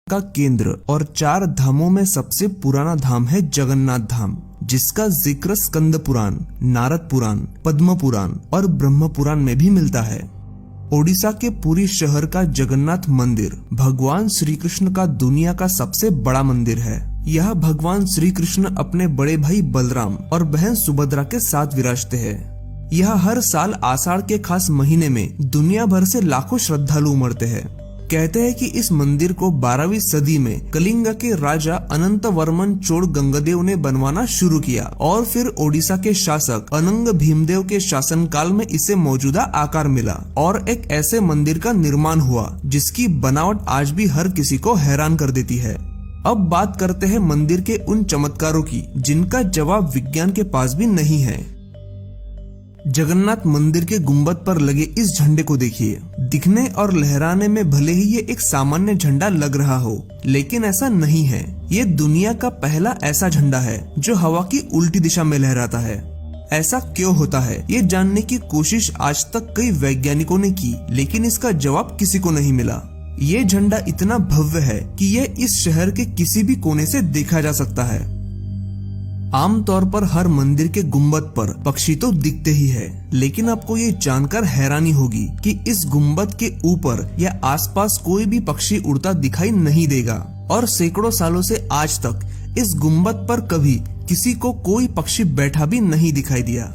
का केंद्र और 4 धामों में सबसे पुराना धाम है जगन्नाथ धाम, जिसका जिक्र स्कंद पुराण, नारद पुराण, पद्म पुराण और ब्रह्म पुराण में भी मिलता है। ओडिशा के पुरी शहर का जगन्नाथ मंदिर भगवान श्री कृष्ण का दुनिया का सबसे बड़ा मंदिर है। यह भगवान श्री कृष्ण अपने बड़े भाई बलराम और बहन सुभद्रा के साथ विराजते हैं। यह हर साल आषाढ़ के खास महीने में दुनिया भर से लाखों श्रद्धालु उमड़ते हैं। कहते हैं कि इस मंदिर को 12वीं सदी में कलिंग के राजा अनंत वर्मन चोड़ गंगदेव ने बनवाना शुरू किया और फिर ओडिशा के शासक अनंग भीमदेव के शासनकाल में इसे मौजूदा आकार मिला और एक ऐसे मंदिर का निर्माण हुआ जिसकी बनावट आज भी हर किसी को हैरान कर देती है। अब बात करते हैं मंदिर के उन चमत्कारों की जिनका जवाब विज्ञान के पास भी नहीं है। जगन्नाथ मंदिर के गुंबद पर लगे इस झंडे को देखिए। दिखने और लहराने में भले ही ये एक सामान्य झंडा लग रहा हो, लेकिन ऐसा नहीं है। ये दुनिया का पहला ऐसा झंडा है जो हवा की उल्टी दिशा में लहराता है। ऐसा क्यों होता है, ये जानने की कोशिश आज तक कई वैज्ञानिकों ने की, लेकिन इसका जवाब किसी को नहीं मिला। ये झंडा इतना भव्य है कि ये इस शहर के किसी भी कोने से देखा जा सकता है। आमतौर पर हर मंदिर के गुंबद पर पक्षी तो दिखते ही है, लेकिन आपको ये जानकर हैरानी होगी कि इस गुंबद के ऊपर या आसपास कोई भी पक्षी उड़ता दिखाई नहीं देगा और सैकड़ों सालों से आज तक इस गुंबद पर कभी किसी को कोई पक्षी बैठा भी नहीं दिखाई दिया।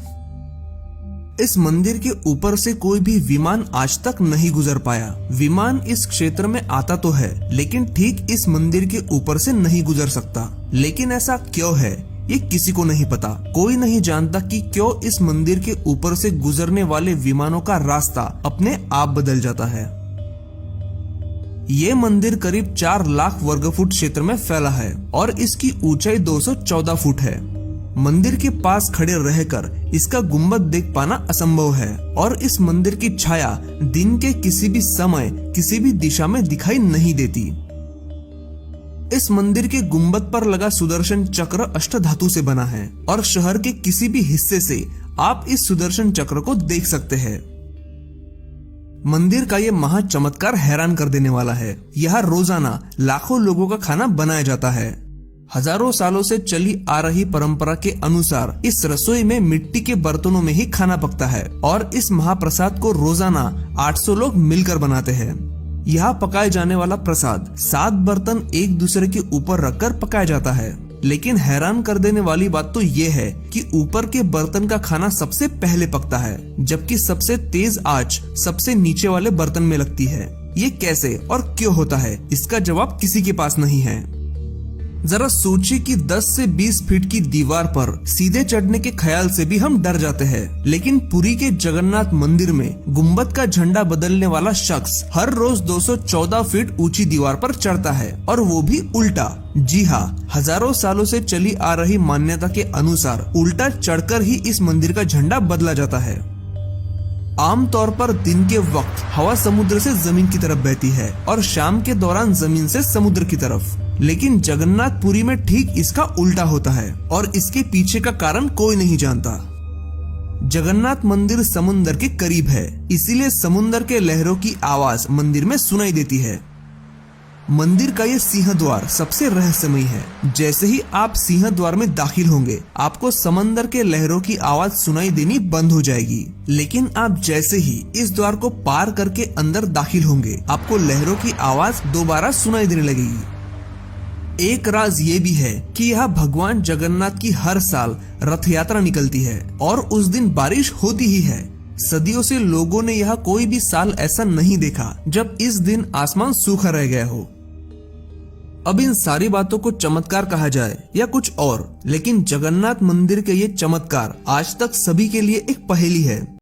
इस मंदिर के ऊपर से कोई भी विमान आज तक नहीं गुजर पाया। विमान इस क्षेत्र में आता तो है, लेकिन ठीक इस मंदिर के ऊपर से नहीं गुजर सकता। लेकिन ऐसा क्यों है, ये किसी को नहीं पता। कोई नहीं जानता कि क्यों इस मंदिर के ऊपर से गुजरने वाले विमानों का रास्ता अपने आप बदल जाता है। ये मंदिर करीब 4 लाख वर्ग फुट क्षेत्र में फैला है और इसकी ऊंचाई 214 फुट है। मंदिर के पास खड़े रहकर इसका गुंबद देख पाना असंभव है और इस मंदिर की छाया दिन के किसी भी समय किसी भी दिशा में दिखाई नहीं देती। इस मंदिर के गुंबद पर लगा सुदर्शन चक्र अष्टधातु से बना है और शहर के किसी भी हिस्से से आप इस सुदर्शन चक्र को देख सकते हैं। मंदिर का ये महा चमत्कार हैरान कर देने वाला है। यहाँ रोजाना लाखों लोगों का खाना बनाया जाता है। हजारों सालों से चली आ रही परंपरा के अनुसार इस रसोई में मिट्टी के बर्तनों में ही खाना पकता है और इस महाप्रसाद को रोजाना 800 लोग मिलकर बनाते हैं। यहाँ पकाए जाने वाला प्रसाद 7 बर्तन एक दूसरे के ऊपर रखकर पकाया जाता है। लेकिन हैरान कर देने वाली बात तो ये है कि ऊपर के बर्तन का खाना सबसे पहले पकता है, जबकि सबसे तेज आंच सबसे नीचे वाले बर्तन में लगती है। ये कैसे और क्यों होता है, इसका जवाब किसी के पास नहीं है। जरा सोचिए कि 10 से 20 फीट की दीवार पर सीधे चढ़ने के ख्याल से भी हम डर जाते हैं, लेकिन पुरी के जगन्नाथ मंदिर में गुंबद का झंडा बदलने वाला शख्स हर रोज 214 फीट ऊंची दीवार पर चढ़ता है और वो भी उल्टा। जी हाँ, हजारों सालों से चली आ रही मान्यता के अनुसार उल्टा चढ़कर ही इस मंदिर का झंडा बदला जाता है। आमतौर पर दिन के वक्त हवा समुद्र से जमीन की तरफ बहती है और शाम के दौरान जमीन से समुद्र की तरफ, लेकिन जगन्नाथपुरी में ठीक इसका उल्टा होता है और इसके पीछे का कारण कोई नहीं जानता। जगन्नाथ मंदिर समुद्र के करीब है, इसीलिए समुद्र के लहरों की आवाज मंदिर में सुनाई देती है। मंदिर का ये सिंह द्वार सबसे रहस्यमयी है। जैसे ही आप सिंह द्वार में दाखिल होंगे, आपको समंदर के लहरों की आवाज सुनाई देनी बंद हो जाएगी, लेकिन आप जैसे ही इस द्वार को पार करके अंदर दाखिल होंगे, आपको लहरों की आवाज दोबारा सुनाई देने लगेगी। एक राज ये भी है कि यहाँ भगवान जगन्नाथ की हर साल रथ यात्रा निकलती है और उस दिन बारिश होती ही है। सदियों से लोगों ने यहाँ कोई भी साल ऐसा नहीं देखा जब इस दिन आसमान सूखा रह गया हो। अब इन सारी बातों को चमत्कार कहा जाए या कुछ और, लेकिन जगन्नाथ मंदिर के ये चमत्कार आज तक सभी के लिए एक पहेली है।